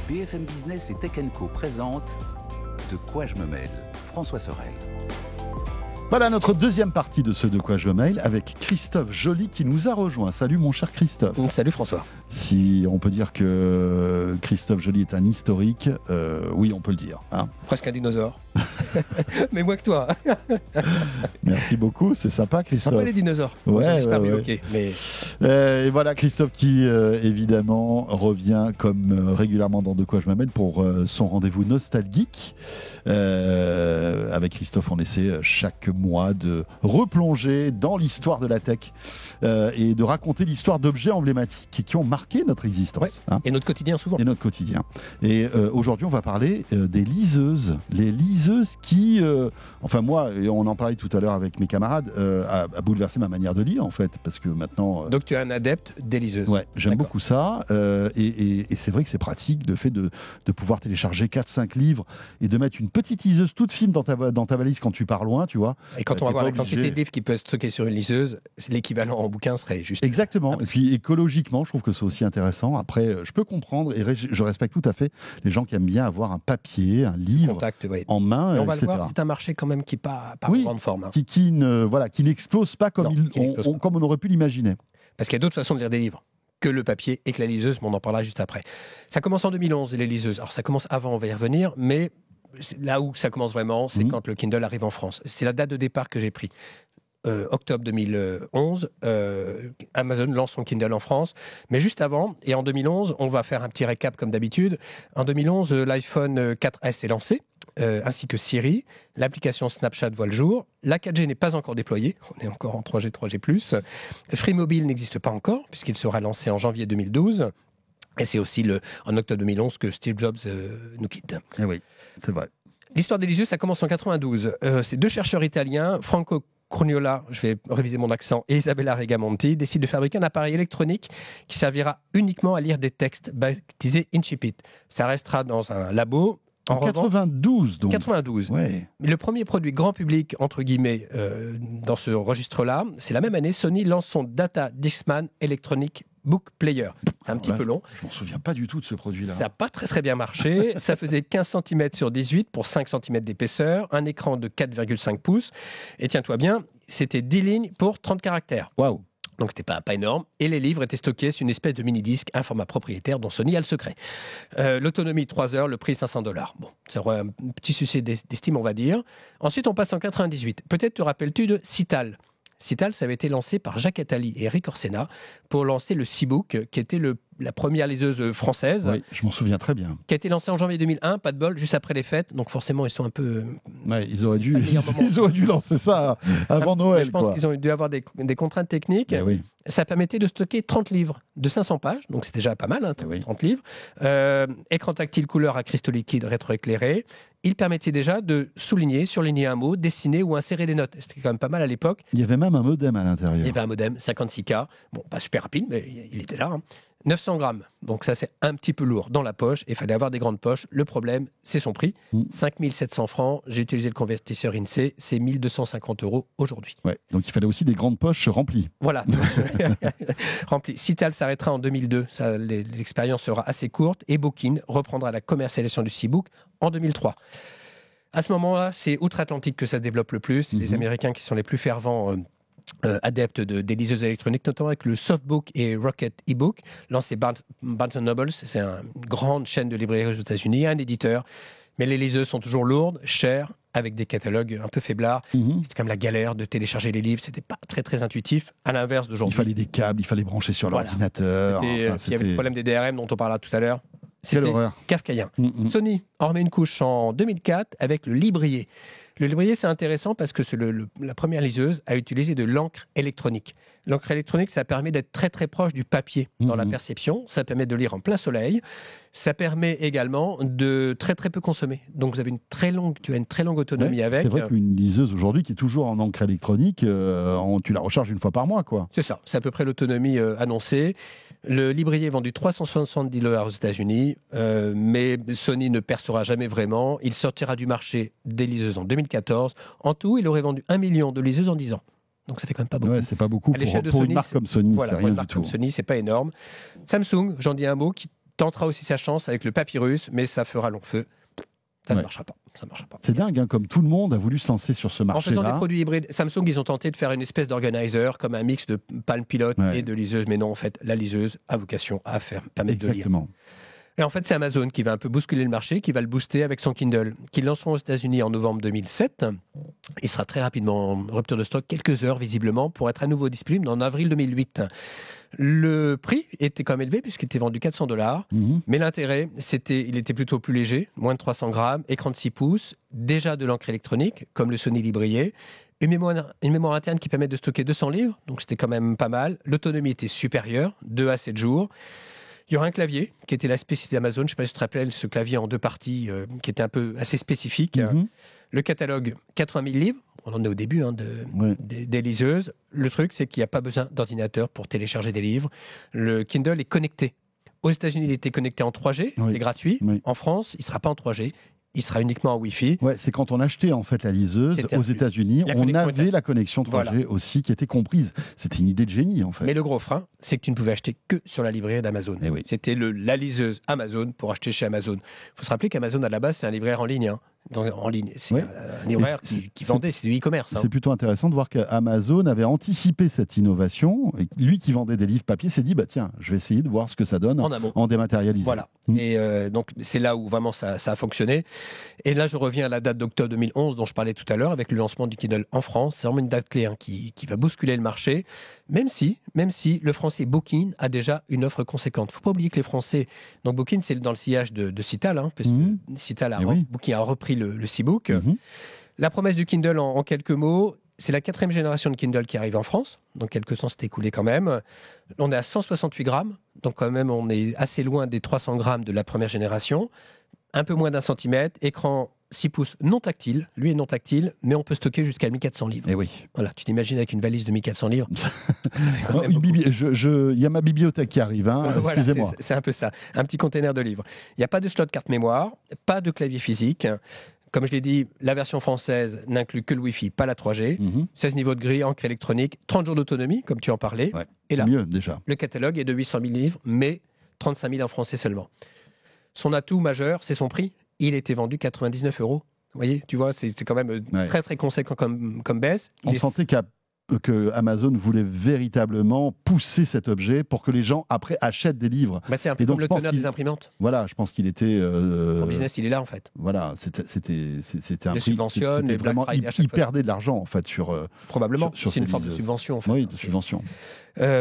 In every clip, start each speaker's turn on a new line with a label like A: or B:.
A: BFM Business et Tech & Co présente De quoi je me mêle, François Sorel.
B: Voilà notre deuxième partie de ce De quoi je me mêle avec Christophe Joly qui nous a rejoint. Salut mon cher Christophe.
C: Salut François.
B: Si on peut dire que Christophe Joly est un historique, oui on peut le dire. Hein.
C: Presque un dinosaure. Mais moins que toi.
B: Merci beaucoup, c'est sympa Christophe.
C: Sympa les dinosaures.
B: Ouais,
C: disparu,
B: ouais.
C: ok. Mais...
B: Et voilà Christophe qui évidemment revient comme régulièrement dans De quoi je me mêle pour son rendez-vous nostalgique. Avec Christophe on essaie chaque mois de replonger dans l'histoire de la tech et de raconter l'histoire d'objets emblématiques qui ont marqué notre existence.
C: Ouais.
B: Hein.
C: Et notre quotidien souvent.
B: Et notre quotidien. Et aujourd'hui on va parler des liseuses. Les liseuses qui, enfin moi, et on en parlait tout à l'heure avec mes camarades, a bouleversé ma manière de lire en fait, parce que maintenant...
C: Donc tu es un adepte des liseuses.
B: Ouais, j'aime
C: D'accord.
B: beaucoup ça, et c'est vrai que c'est pratique le fait de pouvoir télécharger 4-5 livres et de mettre une petite liseuse toute fine dans ta valise quand tu pars loin, tu vois.
C: Et quand on va
B: t'es
C: voir
B: pas
C: la quantité
B: obligé.
C: de livres qui peuvent stocker sur une liseuse, l'équivalent en bouquin serait juste...
B: Exactement, et puis écologiquement, je trouve que c'est aussi intéressant. Après, je peux comprendre, et je respecte tout à fait les gens qui aiment bien avoir un papier, un livre
C: Contact, ouais.
B: en main,
C: Et on va le
B: etc.
C: voir, c'est un marché quand même qui n'est pas
B: Oui.
C: en grande forme. Hein.
B: Qui n'explose pas comme,
C: Non, qui n'explose pas.
B: comme on aurait pu l'imaginer.
C: Parce qu'il y a d'autres façons de lire des livres que le papier et que la liseuse, mais on en parlera juste après. Ça commence en 2011, les liseuses. Alors ça commence avant, on va y revenir, mais là où ça commence vraiment, c'est quand le Kindle arrive en France. C'est la date de départ que j'ai pris. Octobre 2011, Amazon lance son Kindle en France. Mais juste avant, et en 2011, on va faire un petit récap comme d'habitude. En 2011, l'iPhone 4S est lancé, ainsi que Siri. L'application Snapchat voit le jour. La 4G n'est pas encore déployée. On est encore en 3G, 3G+. Free Mobile n'existe pas encore, puisqu'il sera lancé en janvier 2012. Et c'est aussi en octobre 2011 que Steve Jobs nous quitte.
B: Eh oui, c'est vrai.
C: L'histoire des liseuses, ça commence en 92. C'est deux chercheurs italiens, Franco Crugnola, je vais réviser mon accent, et Isabella Regamonti décident de fabriquer un appareil électronique qui servira uniquement à lire des textes, baptisé Incipit. Ça restera dans un labo.
B: En 92 donc.
C: 92.
B: Ouais.
C: Le premier produit grand public, entre guillemets, dans ce registre-là, c'est la même année, Sony lance son Data Discman Electronic Book Player. C'est un petit peu long.
B: Je m'en souviens pas du tout de ce produit-là.
C: Ça n'a pas très bien marché. Ça faisait 15 cm sur 18 pour 5 cm d'épaisseur, un écran de 4,5 pouces. Et tiens-toi bien, c'était 10 lignes pour 30 caractères.
B: Waouh.
C: Donc c'était pas énorme. Et les livres étaient stockés sur une espèce de mini-disque, un format propriétaire dont Sony a le secret. L'autonomie 3 heures, le prix $500. Bon, c'est un petit souci d'estime, on va dire. Ensuite, on passe en 98. Peut-être te rappelles-tu de Cital. Cital, ça avait été lancé par Jacques Attali et Eric Orsena pour lancer le Seabook, qui était la première liseuse française.
B: Oui, je m'en souviens très bien.
C: Qui a été lancé en janvier 2001, pas de bol, juste après les fêtes. Donc forcément, ils sont un peu...
B: Ouais, ils auraient dû lancer ça avant Noël.
C: Je pense qu'ils ont dû avoir des contraintes techniques.
B: Eh oui.
C: Ça permettait de stocker 30 livres de 500 pages, donc c'est déjà pas mal, hein, 30 livres. Écran tactile couleur à cristaux liquides rétroéclairés. Il permettait déjà de souligner, surligner un mot, dessiner ou insérer des notes. C'était quand même pas mal à l'époque.
B: Il y avait même un modem à l'intérieur.
C: Il y avait un modem 56K. Bon, pas super rapide, mais il était là. Hein. 900 grammes. Donc ça, c'est un petit peu lourd dans la poche. Il fallait avoir des grandes poches. Le problème, c'est son prix. 5 700 francs. J'ai utilisé le convertisseur INSEE. C'est 1 250 € aujourd'hui.
B: Ouais, donc il fallait aussi des grandes poches remplies.
C: Voilà. Rempli. Cital s'arrêtera en 2002. L'expérience sera assez courte. Et Bokin reprendra la commercialisation du Seabook en 2003. À ce moment-là, c'est outre-Atlantique que ça se développe le plus. Les Américains qui sont les plus fervents adeptes des liseuses électroniques, notamment avec le Softbook et Rocket eBook, lancé Barnes Noble. C'est une grande chaîne de librairies aux États-Unis, un éditeur. Mais les liseuses sont toujours lourdes, chères, avec des catalogues un peu faiblards. C'était comme la galère de télécharger les livres. C'était pas très intuitif, à l'inverse d'aujourd'hui.
B: Il fallait des câbles, il fallait brancher sur l'ordinateur.
C: Il y avait le problème des DRM dont on parlera tout à l'heure. C'était kafkaïen. Sony en remet une couche en 2004 avec le Librier. Le Librier, c'est intéressant parce que c'est la première liseuse à utiliser de l'encre électronique. L'encre électronique, ça permet d'être très proche du papier dans la perception. Ça permet de lire en plein soleil. Ça permet également de très peu consommer. Donc, tu as une très longue autonomie avec.
B: C'est vrai qu'une liseuse aujourd'hui qui est toujours en encre électronique, tu la recharges une fois par mois, quoi.
C: C'est ça. C'est à peu près l'autonomie annoncée. Le Librier est vendu $370 aux États-Unis, mais Sony ne percera jamais vraiment. Il sortira du marché des liseuses en 2014. En tout, il aurait vendu 1 million de liseuses en 10 ans. Donc ça fait quand même pas beaucoup.
B: Ouais, c'est pas beaucoup
C: à l'échelle de
B: pour
C: Sony,
B: une marque comme Sony,
C: voilà,
B: c'est rien
C: une
B: du
C: marque
B: tout.
C: comme Sony, c'est pas énorme. Samsung, j'en dis un mot, qui tentera aussi sa chance avec le papyrus, mais ça fera long feu. Ça ne marchera pas.
B: C'est dingue, hein, comme tout le monde a voulu se lancer sur ce marché-là.
C: En faisant des produits hybrides, Samsung, ils ont tenté de faire une espèce d'organizer, comme un mix de Palm Pilot et de liseuse. Mais non, en fait, la liseuse a vocation à permettre de lire.
B: Exactement.
C: Et en fait, c'est Amazon qui va un peu bousculer le marché, qui va le booster avec son Kindle, qu'ils lanceront aux États-Unis en novembre 2007. Il sera très rapidement en rupture de stock, quelques heures visiblement, pour être à nouveau disponible en avril 2008. Le prix était quand même élevé puisqu'il était vendu $400, mais l'intérêt, il était plutôt plus léger, moins de 300 grammes, écran de 6 pouces, déjà de l'encre électronique, comme le Sony Librier, une mémoire interne qui permet de stocker 200 livres, donc c'était quand même pas mal. L'autonomie était supérieure, 2 à 7 jours. Il y aura un clavier qui était la spécificité d'Amazon. Je ne sais pas si tu te rappelles, ce clavier en 2 parties qui était un peu assez spécifique. Le catalogue, 80 000 livres. On en est au début des liseuses. Le truc, c'est qu'il n'y a pas besoin d'ordinateur pour télécharger des livres. Le Kindle est connecté. Aux États-Unis, il était connecté en 3G. C'était gratuit. En France, il ne sera pas en 3G. Il sera uniquement en Wi-Fi.
B: Ouais, c'est quand on achetait en fait la liseuse aux États-Unis, on avait la connexion 3G aussi qui était comprise. C'était une idée de génie en fait.
C: Mais le gros frein, c'est que tu ne pouvais acheter que sur la librairie d'Amazon. C'était la liseuse Amazon pour acheter chez Amazon. Il faut se rappeler qu'Amazon à la base c'est un libraire en ligne. En ligne, c'est un libraire qui vendait, c'est du e-commerce.
B: C'est plutôt intéressant de voir qu'Amazon avait anticipé cette innovation. Et lui qui vendait des livres papier s'est dit tiens, je vais essayer de voir ce que ça donne en dématérialisé.
C: Voilà. Et donc c'est là où vraiment ça a fonctionné. Et là je reviens à la date d'octobre 2011 dont je parlais tout à l'heure avec le lancement du Kindle en France. C'est vraiment une date clé qui va bousculer le marché. Même si le français Bookin a déjà une offre conséquente. Il ne faut pas oublier que les Français, donc Bookin c'est dans le sillage de Cital, parce que Cital Bookin a repris le C-Book. La promesse du Kindle en quelques mots, c'est la 4e génération de Kindle qui arrive en France. Donc quelques temps s'est écoulé quand même. On est à 168 grammes, donc quand même on est assez loin des 300 grammes de la première génération. Un peu moins d'1 centimètre, écran 6 pouces non tactile, lui est non tactile, mais on peut stocker jusqu'à 1400 livres.
B: Et oui.
C: Voilà, tu t'imagines avec une valise de 1400 livres.
B: Il y a ma bibliothèque qui arrive,
C: voilà,
B: excusez-moi.
C: C'est un peu ça, un petit container de livres. Il n'y a pas de slot carte mémoire, pas de clavier physique. Comme je l'ai dit, la version française n'inclut que le Wi-Fi, pas la 3G. 16 niveaux de grille, encre électronique, 30 jours d'autonomie, comme tu en parlais.
B: Ouais,
C: et là,
B: mieux déjà.
C: Le catalogue est de 800 000 livres, mais 35 000 en français seulement. Son atout majeur, c'est son prix. Il était vendu 99 €. Vous voyez, tu vois, c'est quand même très très conséquent comme baisse.
B: On sentait que Amazon voulait véritablement pousser cet objet pour que les gens après achètent des livres.
C: C'est un peu comme le teneur des imprimantes.
B: Voilà, je pense qu'il était.
C: Son business, il est là en fait.
B: Voilà, c'était un prix.
C: Subventionne, les
B: vraiment, il perdait de l'argent en fait sur.
C: Probablement.
B: Sur
C: c'est une forme de subvention. En fait.
B: Oui, de subvention.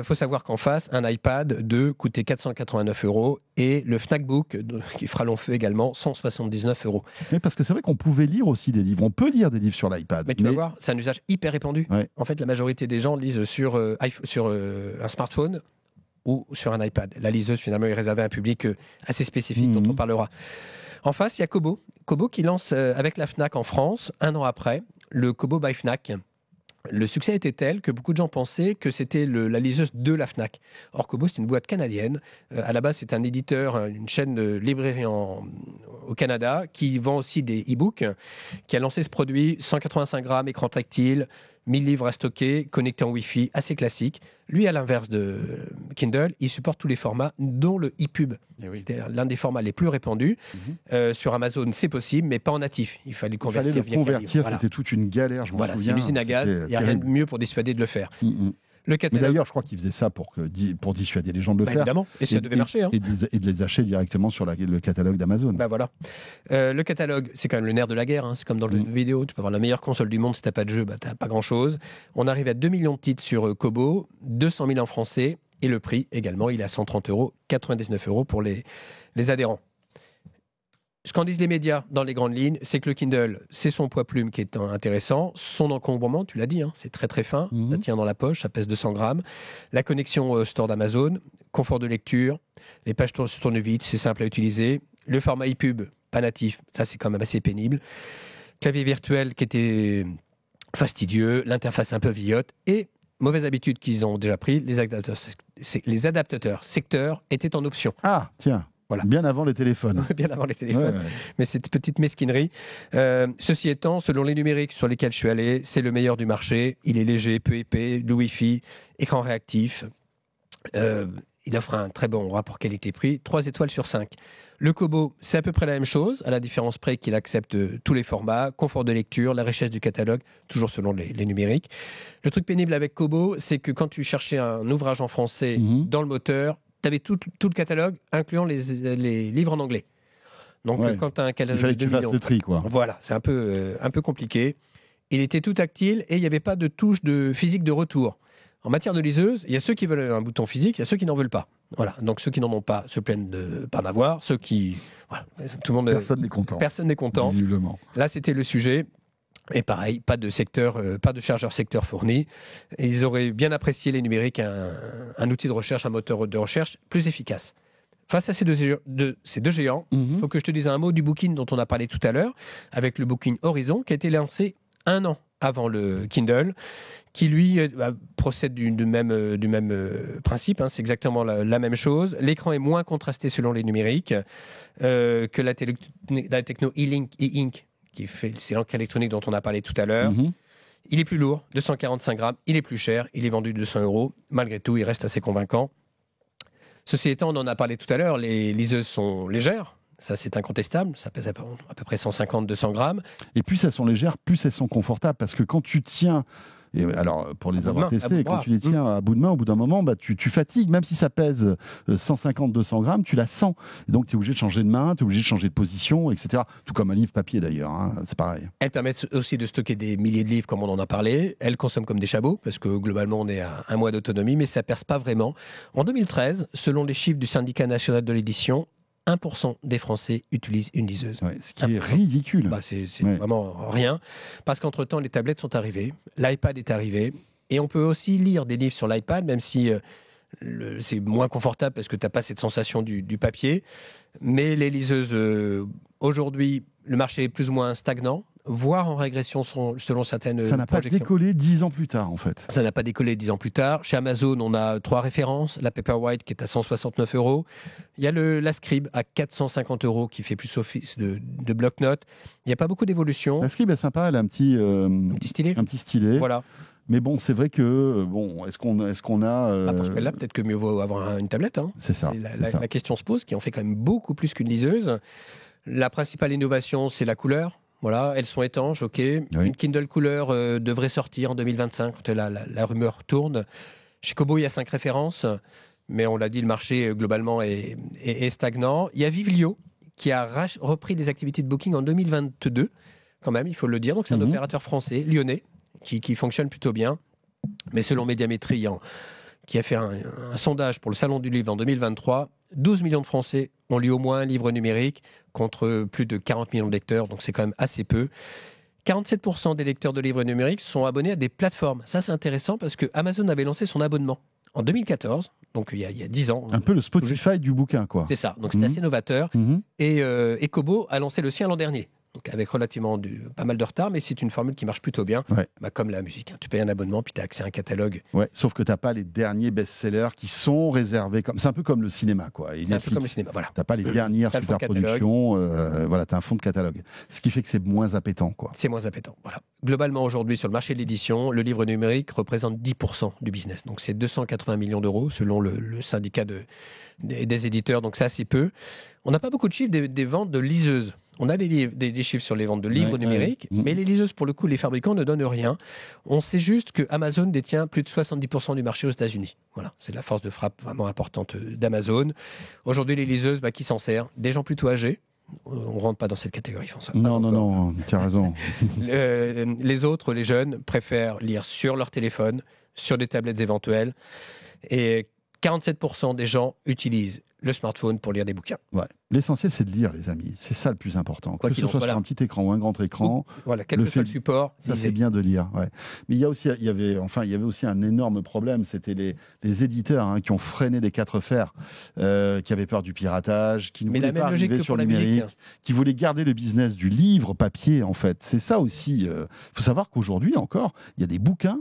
C: Faut savoir qu'en face, un iPad 2 coûtait 489 € et le Fnac Book, qui fera long feu également, 179 €.
B: Mais parce que c'est vrai qu'on pouvait lire aussi des livres. On peut lire des livres sur l'iPad.
C: Mais tu vas voir, c'est un usage hyper répandu. En fait, la majorité des gens lisent sur un smartphone ou sur un iPad. La liseuse, finalement, est réservée à un public assez spécifique dont on parlera. En face, il y a Kobo. Kobo qui lance avec la Fnac en France, 1 an après, le Kobo by Fnac. Le succès était tel que beaucoup de gens pensaient que c'était la liseuse de la Fnac. Or, Kobo, c'est une boîte canadienne. À la base, c'est un éditeur, une chaîne de librairie au Canada qui vend aussi des e-books, qui a lancé ce produit, 185 grammes, écran tactile, 1000 livres à stocker, connecté en Wi-Fi, assez classique. Lui, à l'inverse de Kindle, il supporte tous les formats, dont le e-pub. C'est l'un des formats les plus répandus. Sur Amazon, c'est possible, mais pas en natif. Il fallait le convertir.
B: C'était toute une galère, je m'en souviens.
C: C'est l'usine à gaz, il n'y a rien de mieux pour dissuader de le faire. Le catalogue...
B: Mais d'ailleurs, je crois qu'ils faisaient ça pour dissuader les gens de le faire.
C: Évidemment, et ça devait marcher.
B: Et de les acheter directement sur le catalogue d'Amazon.
C: Voilà. Le catalogue, c'est quand même le nerf de la guerre. C'est comme dans le jeu vidéo. Tu peux avoir la meilleure console du monde, si tu n'as pas de jeu, tu n'as pas grand-chose. On arrive à 2 millions de titres sur Kobo, 200 000 en français, et le prix également, il est à 130 €, 99 € pour les adhérents. Ce qu'en disent les médias dans les grandes lignes, c'est que le Kindle, c'est son poids plume qui est intéressant. Son encombrement, tu l'as dit, c'est très très fin. Ça tient dans la poche, ça pèse 200 grammes. La connexion store d'Amazon, confort de lecture, les pages se tournent vite, c'est simple à utiliser. Le format e-pub, pas natif, ça c'est quand même assez pénible. Clavier virtuel qui était fastidieux, l'interface un peu vieillotte et mauvaise habitude qu'ils ont déjà pris, les adaptateurs secteurs étaient en option.
B: Ah, tiens. Voilà. Bien avant les téléphones.
C: Bien avant les téléphones. Mais cette petite mesquinerie. Ceci étant, selon les numériques sur lesquels je suis allé, c'est le meilleur du marché. Il est léger, peu épais, le Wi-Fi, écran réactif. il offre un très bon rapport qualité-prix, 3 étoiles sur 5. Le Kobo, c'est à peu près la même chose, à la différence près qu'il accepte tous les formats, confort de lecture, la richesse du catalogue, toujours selon les numériques. Le truc pénible avec Kobo, c'est que quand tu cherchais un ouvrage en français dans le moteur, tu avais tout le catalogue, incluant les livres en anglais. Donc quand tu as un catalogue
B: il fallait que tu fasses le tri, quoi.
C: Voilà, c'est un peu compliqué. Il était tout tactile et il n'y avait pas de touche de physique de retour. En matière de liseuse, il y a ceux qui veulent un bouton physique, il y a ceux qui n'en veulent pas. Voilà. Donc ceux qui n'en ont pas se plaignent de pas en avoir. Ceux qui, voilà, tout le monde,
B: personne n'est content.
C: Personne n'est content.
B: Visiblement.
C: Là, c'était le sujet. Et pareil, pas de chargeur secteur fourni. Et ils auraient bien apprécié les numériques, un outil de recherche, un moteur de recherche plus efficace. Face à ces deux géants, il faut que je te dise un mot du Bookin dont on a parlé tout à l'heure, avec le Bookin Horizon, qui a été lancé 1 an avant le Kindle, qui lui procède du même principe, hein, c'est exactement la même chose. L'écran est moins contrasté selon les numériques que la techno e-ink, c'est l'encre électronique dont on a parlé tout à l'heure. Il est plus lourd, 245 grammes, il est plus cher, il est vendu 200 €. Malgré tout, il reste assez convaincant. Ceci étant, on en a parlé tout à l'heure, les liseuses sont légères. Ça, c'est incontestable. Ça pèse à peu près 150-200 grammes.
B: Et plus elles sont légères, plus elles sont confortables. Parce que quand tu tiens, et alors pour les avoir testées, quand tu les tiens à bout de main, au bout d'un moment, tu fatigues. Même si ça pèse 150-200 grammes, tu la sens. Et donc, tu es obligé de changer de main, tu es obligé de changer de position, etc. Tout comme un livre papier d'ailleurs. Hein, c'est pareil.
C: Elles permettent aussi de stocker des milliers de livres, comme on en a parlé. Elles consomment comme des chabots, parce que globalement, on est à 1 mois d'autonomie, mais ça ne perce pas vraiment. En 2013, selon les chiffres du Syndicat national de l'édition, 1% des Français utilisent une liseuse.
B: Ouais, ce qui est ridicule.
C: C'est vraiment rien. Parce qu'entre-temps, les tablettes sont arrivées, l'iPad est arrivé, et on peut aussi lire des livres sur l'iPad, même si c'est moins confortable parce que tu n'as pas cette sensation du papier. Mais les liseuses, aujourd'hui, le marché est plus ou moins stagnant, voire en régression selon certaines projections.
B: Ça n'a pas décollé 10 ans plus tard, en fait.
C: Ça n'a pas décollé 10 ans plus tard. Chez Amazon, on a 3 références. La Paperwhite qui est à 169 €. Il y a la Scribe à 450 € qui fait plus office de bloc-notes. Il n'y a pas beaucoup d'évolution.
B: La Scribe est sympa, elle a un petit stylet. Un petit stylet.
C: Voilà.
B: Mais bon, c'est vrai que, est-ce qu'on a...
C: Parce que là, peut-être que mieux vaut avoir une tablette. Hein.
B: C'est ça.
C: La question se pose, qui en fait quand même beaucoup plus qu'une liseuse. La principale innovation, c'est la couleur. Voilà, elles sont étanches, ok. Oui. Une Kindle couleur devrait sortir en 2025, quand la rumeur tourne. Chez Kobo, il y a 5 références, mais on l'a dit, le marché globalement est stagnant. Il y a Viglio, qui a repris des activités de booking en 2022, quand même, il faut le dire. Donc c'est un opérateur français, lyonnais, qui fonctionne plutôt bien. Mais selon Médiamétrie, qui a fait un sondage pour le Salon du Livre en 2023, 12 millions de Français ont lu au moins un livre numérique contre plus de 40 millions de lecteurs, donc c'est quand même assez peu. 47% des lecteurs de livres numériques sont abonnés à des plateformes. Ça, c'est intéressant parce que Amazon avait lancé son abonnement en 2014, donc il y a 10 ans.
B: Un peu le Spotify du bouquin, quoi.
C: C'est ça, donc c'était assez novateur. Et Kobo a lancé le sien l'an dernier. Donc avec relativement pas mal de retard, mais c'est une formule qui marche plutôt bien, comme la musique. Hein. Tu payes un abonnement, puis tu as accès à un catalogue.
B: Ouais, sauf que tu n'as pas les derniers best-sellers qui sont réservés. C'est un peu comme le cinéma, quoi.
C: C'est un peu comme le cinéma, voilà.
B: Tu n'as pas les dernières super productions, tu as un fond de catalogue. Ce qui fait que c'est moins appétant, quoi.
C: C'est moins appétant, voilà. Globalement, aujourd'hui, sur le marché de l'édition, le livre numérique représente 10% du business. Donc c'est 280 millions d'euros, selon le syndicat des éditeurs, donc c'est assez peu. On n'a pas beaucoup de chiffres des ventes de liseuses. On a des chiffres sur les ventes de livres numériques, mais les liseuses, pour le coup, les fabricants ne donnent rien. On sait juste que Amazon détient plus de 70% du marché aux États-Unis. Voilà, c'est la force de frappe vraiment importante d'Amazon. Aujourd'hui, les liseuses, qui s'en servent? Des gens plutôt âgés. On ne rentre pas dans cette catégorie, François.
B: Non, tu as raison.
C: Les autres, les jeunes, préfèrent lire sur leur téléphone, sur des tablettes éventuelles. Et 47% des gens utilisent le smartphone pour lire des bouquins.
B: Ouais. L'essentiel, c'est de lire, les amis. C'est ça le plus important. Que ce soit sur un petit écran ou un grand écran.
C: Quel que soit le support.
B: Ça, c'est bien de lire. Ouais. Mais il y avait aussi un énorme problème. C'était les éditeurs qui ont freiné des 4 fers, qui avaient peur du piratage, qui ne voulaient pas arriver sur le numérique, qui voulaient garder le business du livre papier, en fait. C'est ça aussi. Il faut savoir qu'aujourd'hui, encore, il y a des bouquins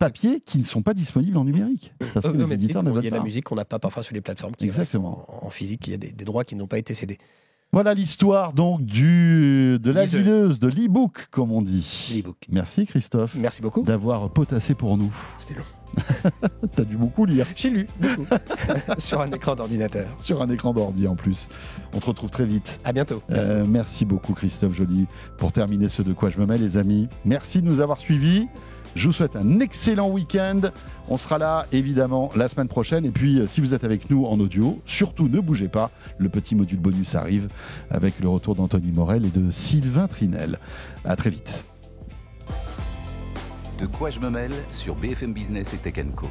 B: papier qui ne sont pas disponibles en numérique. Parce que les éditeurs ne veulent pas.
C: Il y a de la musique qu'on n'a pas parfois sur les plateformes.
B: Exactement.
C: En physique, il y a des droits qui n'ont pas été cédés.
B: Voilà l'histoire donc de la
C: Liseuse.
B: liseuse, de l'e-book comme on dit.
C: L'e-book.
B: Merci Christophe
C: Merci beaucoup.
B: d'avoir potassé pour nous.
C: C'était long.
B: T'as dû beaucoup lire
C: J'ai lu beaucoup. Sur un écran d'ordinateur.
B: sur un écran d'ordi en plus. On te retrouve très vite.
C: À bientôt.
B: Merci beaucoup Christophe Joly pour terminer ce De quoi je me mets les amis. Merci de nous avoir suivis. Je vous souhaite un excellent week-end. On sera là évidemment la semaine prochaine. Et puis si vous êtes avec nous en audio, surtout ne bougez pas. Le petit module bonus arrive avec le retour d'Anthony Morel et de Sylvain Trinel. À très vite.
A: De quoi je me mêle sur BFM Business et Tech & Co.